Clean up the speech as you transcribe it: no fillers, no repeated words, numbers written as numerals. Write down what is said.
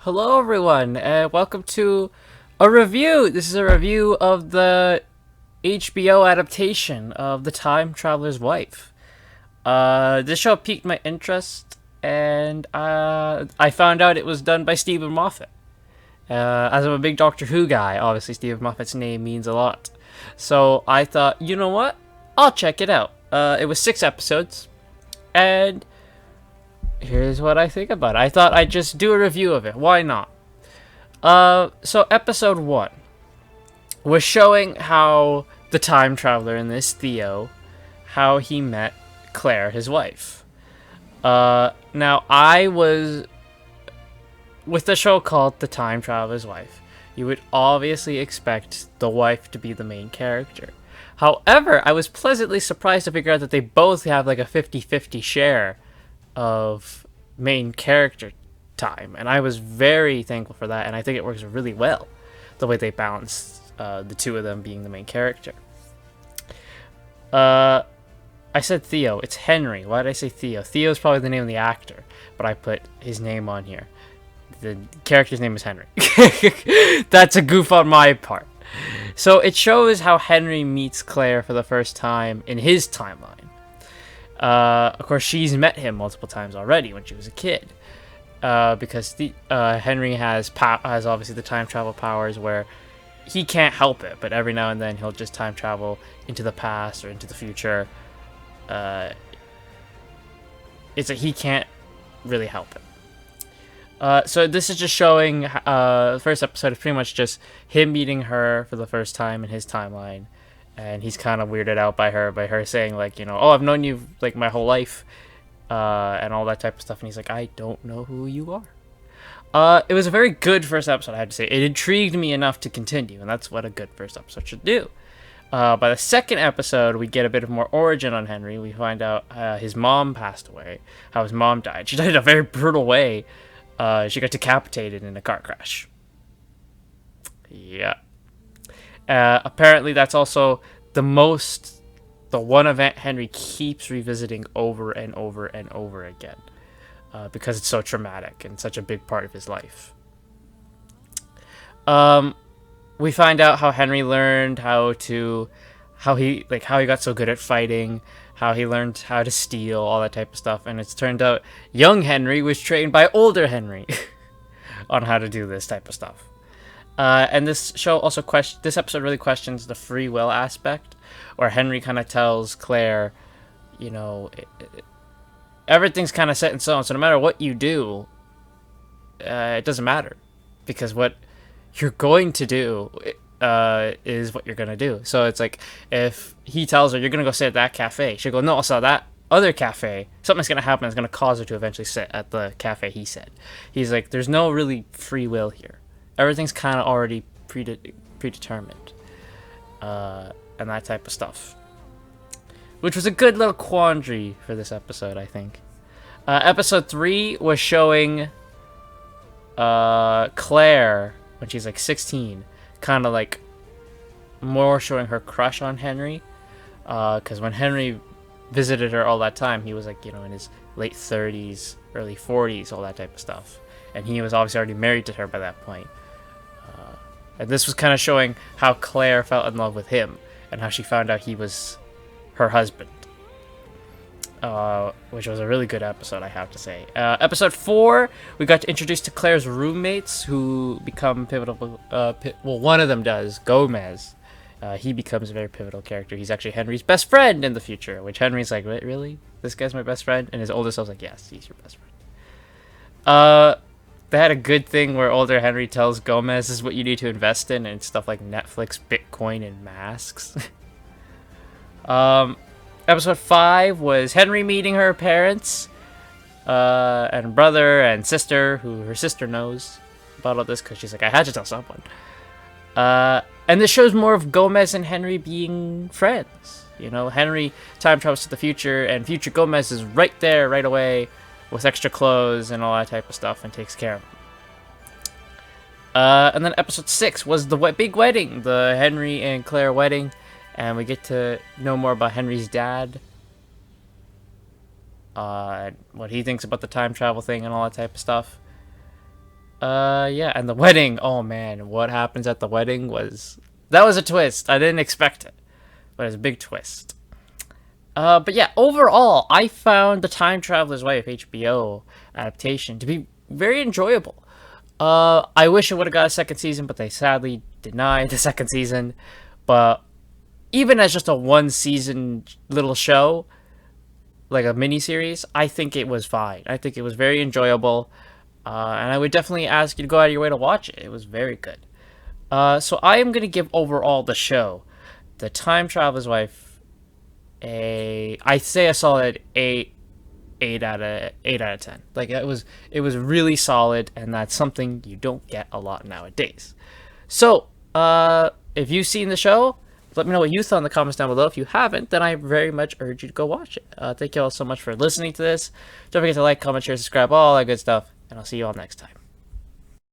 Hello, everyone, and welcome to a review. This is a review of the HBO adaptation of The Time Traveler's Wife. This show piqued my interest, and I found out it was done by Stephen Moffat. As I'm a big Doctor Who guy, obviously Stephen Moffat's name means a lot. So I thought, you know what? I'll check it out. It was 6 episodes, and here's what I think about it. I thought I'd just do a review of it. Why not? So episode 1 was showing how the time traveler in this, Theo, how he met Claire, his wife. Now I was with the show called The Time Traveler's Wife. You would obviously expect the wife to be the main character. However, I was pleasantly surprised to figure out that they both have like a 50-50 share of main character time, and I was very thankful for that, and I think it works really well the way they balance the two of them being the main character. I said Theo, it's Henry. Why did I say Theo? Theo is probably the name of the actor, but I put his name on here. The character's name is Henry. That's a goof on my part. So it shows how Henry meets Claire for the first time in his timeline. Of course, she's met him multiple times already when she was a kid. Because Henry has obviously the time travel powers where he can't help it, but every now and then he'll just time travel into the past or into the future. It's that he can't really help it. So this is just showing the first episode is pretty much just him meeting her for the first time in his timeline, and he's kind of weirded out by her saying like, oh, I've known you like my whole life, and all that type of stuff, and he's like, I don't know who you are. It was a very good first episode, I have to say. It intrigued me enough to continue, and that's what a good first episode should do. By the second episode, we get a bit of more origin on Henry. We find out his mom passed away, how his mom died. She died in a very brutal way. She got decapitated in a car crash. Yeah. Apparently, that's also the one event Henry keeps revisiting over and over and over again. Because it's so traumatic and such a big part of his life. We find out how Henry learned how he got so good at fighting, how he learned how to steal, all that type of stuff, and it's turned out young Henry was trained by older Henry on how to do this type of stuff. And this episode really questions the free will aspect, where Henry kind of tells Claire, everything's kind of set in stone, so no matter what you do, it doesn't matter, because what you're going to do is what you're gonna do. So it's like, if he tells her you're gonna go sit at that cafe, she'll go, no, I'll sit at that other cafe. Something's gonna happen that's gonna cause her to eventually sit at the cafe he said. He's like, there's no really free will here. Everything's kind of already predetermined, and that type of stuff, which was a good little quandary for this episode, I think. Episode 3 was showing Claire when she's like 16, kind of like more showing her crush on Henry, because when Henry visited her all that time, he was like, in his late 30s, early 40s, all that type of stuff, and he was obviously already married to her by that point. And this was kind of showing how Claire fell in love with him, and how she found out he was her husband, which was a really good episode, I have to say. Episode 4, we got introduced to Claire's roommates, who become pivotal. One of them does, Gomez. He becomes a very pivotal character. He's actually Henry's best friend in the future, which Henry's like, wait, really? This guy's my best friend? And his older self's like, yes, he's your best friend. They had a good thing where older Henry tells Gomez this is what you need to invest in, and stuff like Netflix, Bitcoin, and masks. Episode 5 was Henry meeting her parents, and brother and sister, who her sister knows about all this because she's like, I had to tell someone. And this shows more of Gomez and Henry being friends. Henry time travels to the future, and future Gomez is right there right away with extra clothes and all that type of stuff, and takes care of him. And then episode 6 was the big wedding, the Henry and Claire wedding, and we get to know more about Henry's dad, what he thinks about the time travel thing and all that type of stuff. Yeah, and the wedding. Oh man, what happens at the wedding that was a twist. I didn't expect it, but it's a big twist. But yeah, overall, I found the Time Traveler's Wife HBO adaptation to be very enjoyable. I wish it would have got a second season, but they sadly denied the second season. But even as just a one season little show, like a mini series, I think it was fine. I think it was very enjoyable, and I would definitely ask you to go out of your way to watch it. It was very good. So I am gonna give overall the show, the Time Traveler's Wife, I say a solid 8 out of 10. Like it was really solid, and that's something you don't get a lot nowadays. So if you've seen the show, let me know what you thought in the comments down below. If you haven't, then I very much urge you to go watch it. Thank you all so much for listening to this. Don't forget to like, comment, share, subscribe, all that good stuff, and I'll see you all next time.